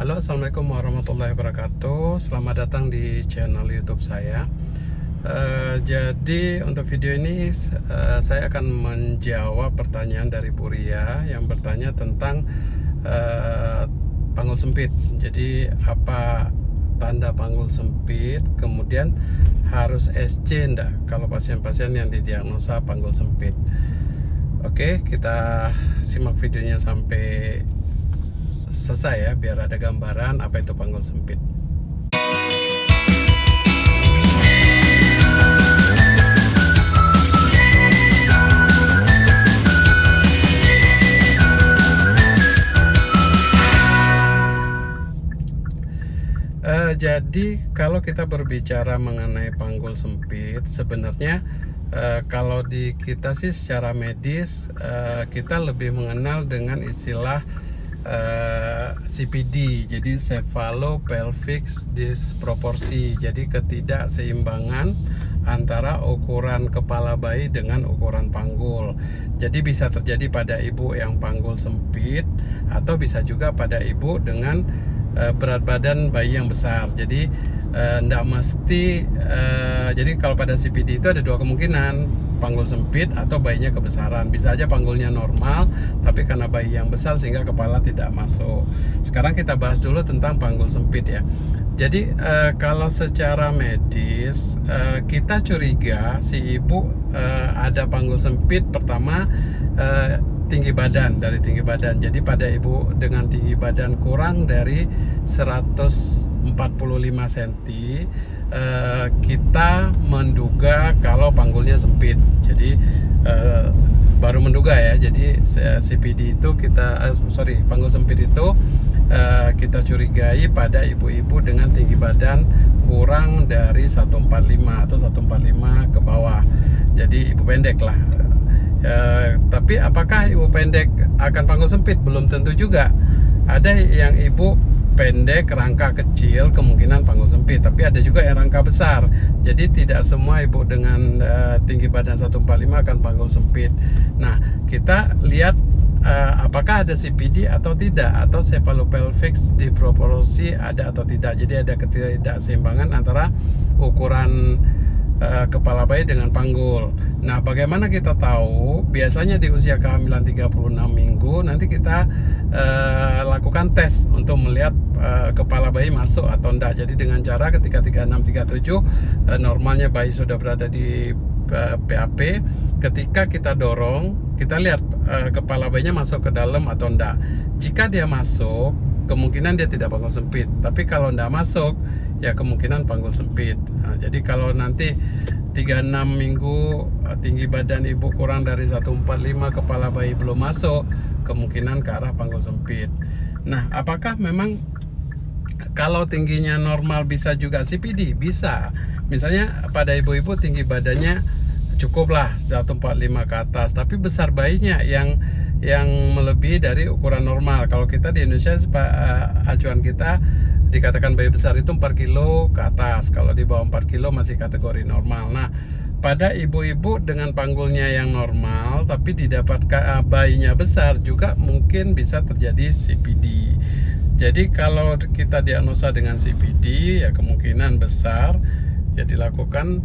Halo, assalamualaikum warahmatullahi wabarakatuh. Selamat datang di channel YouTube saya. Jadi untuk video ini saya akan menjawab pertanyaan dari Bu Ria yang bertanya tentang panggul sempit. Jadi apa tanda panggul sempit? Kemudian harus SC enggak kalau pasien-pasien yang didiagnosa panggul sempit? Oke, kita simak videonya sampai selesai ya, biar ada gambaran apa itu panggul sempit. Jadi kalau kita berbicara mengenai panggul sempit, sebenarnya kalau di kita sih secara medis kita lebih mengenal dengan istilah CPD, jadi cephalopelvic disproporsi, jadi ketidakseimbangan antara ukuran kepala bayi dengan ukuran panggul. Jadi bisa terjadi pada ibu yang panggul sempit atau bisa juga pada ibu dengan berat badan bayi yang besar. Jadi tidak mesti. Jadi kalau pada CPD itu ada dua kemungkinan, panggul sempit atau bayinya kebesaran. Bisa aja panggulnya normal, tapi karena bayi yang besar sehingga kepala tidak masuk. Sekarang kita bahas dulu tentang panggul sempit ya. Jadi kalau secara medis kita curiga si ibu ada panggul sempit, pertama tinggi badan, dari tinggi badan. Jadi pada ibu dengan tinggi badan kurang dari 145 cm kita menduga kalau panggulnya sempit. Jadi baru menduga ya. Jadi CPD itu panggul sempit itu kita curigai pada ibu-ibu dengan tinggi badan kurang dari 145 atau 145 ke bawah. Jadi ibu pendek lah. Tapi apakah ibu pendek akan panggul sempit? Belum tentu juga. Ada yang ibu pendek, rangka kecil, kemungkinan panggul sempit. Tapi ada juga yang rangka besar. Jadi tidak semua ibu dengan tinggi badan 145 akan panggul sempit. Nah, kita lihat apakah ada CPD atau tidak, atau cephalopelvic disproporsi ada atau tidak. Jadi ada ketidakseimbangan antara ukuran kepala bayi dengan panggul. Nah, bagaimana kita tahu? Biasanya di usia kehamilan 36 minggu nanti kita lakukan tes untuk melihat kepala bayi masuk atau enggak. Jadi dengan cara ketika 36 37 normalnya bayi sudah berada di PAP, ketika kita dorong, kita lihat kepala bayinya masuk ke dalam atau enggak. Jika dia masuk, kemungkinan dia tidak panggul sempit. Tapi kalau enggak masuk, ya kemungkinan panggul sempit. Nah, jadi kalau nanti 36 minggu tinggi badan ibu kurang dari 145, kepala bayi belum masuk, kemungkinan ke arah panggul sempit. Nah, apakah memang kalau tingginya normal bisa juga CPD? Bisa. Misalnya pada ibu-ibu tinggi badannya cukuplah 145 ke atas, tapi besar bayinya yang melebihi dari ukuran normal. Kalau kita di Indonesia acuan kita dikatakan bayi besar itu 4 kilo ke atas. Kalau di bawah 4 kilo masih kategori normal. Nah, pada ibu-ibu dengan panggulnya yang normal tapi didapatkan bayinya besar juga mungkin bisa terjadi CPD. Jadi kalau kita diagnosa dengan CPD, ya kemungkinan besar ya dilakukan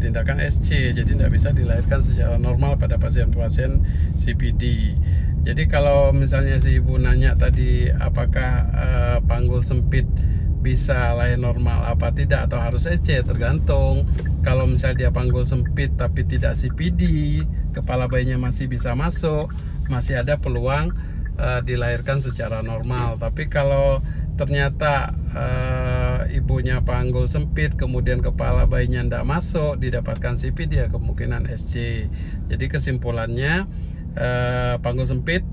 tindakan SC. Jadi tidak bisa dilahirkan secara normal pada pasien-pasien CPD. Jadi kalau misalnya si ibu nanya tadi apakah panggul sempit bisa lahir normal apa tidak atau harus SC, tergantung. Kalau misalnya dia panggul sempit tapi tidak CPD, kepala bayinya masih bisa masuk, masih ada peluang dilahirkan secara normal. Tapi kalau ternyata ibunya panggul sempit kemudian kepala bayinya tidak masuk, didapatkan CPD, ya kemungkinan SC. Jadi kesimpulannya panggul sempit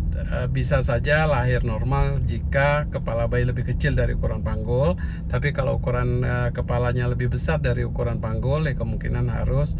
bisa saja lahir normal jika kepala bayi lebih kecil dari ukuran panggul. Tapi kalau ukuran kepalanya lebih besar dari ukuran panggul, ya kemungkinan harus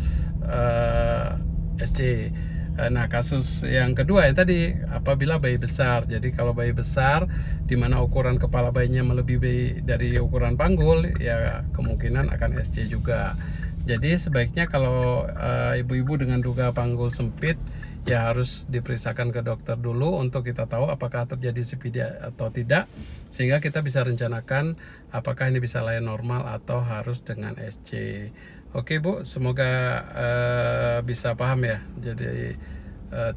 SC. Nah, kasus yang kedua ya tadi, apabila bayi besar. Jadi kalau bayi besar di mana ukuran kepala bayinya melebihi dari ukuran panggul, ya kemungkinan akan SC juga. Jadi sebaiknya kalau ibu-ibu dengan duga panggul sempit, ya harus diperiksakan ke dokter dulu untuk kita tahu apakah terjadi CPD atau tidak, sehingga kita bisa rencanakan apakah ini bisa layan normal atau harus dengan SC. Oke Bu, semoga bisa paham ya. Jadi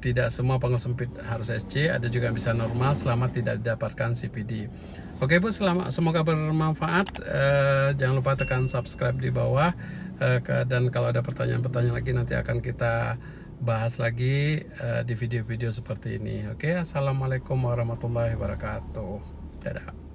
tidak semua panggul sempit harus SC, ada juga yang bisa normal selama tidak didapatkan CPD. Oke Bu, semoga bermanfaat. Jangan lupa tekan subscribe di bawah, dan kalau ada pertanyaan-pertanyaan lagi nanti akan kita bahas lagi di video-video seperti ini. Oke, assalamualaikum warahmatullahi wabarakatuh. Dadah.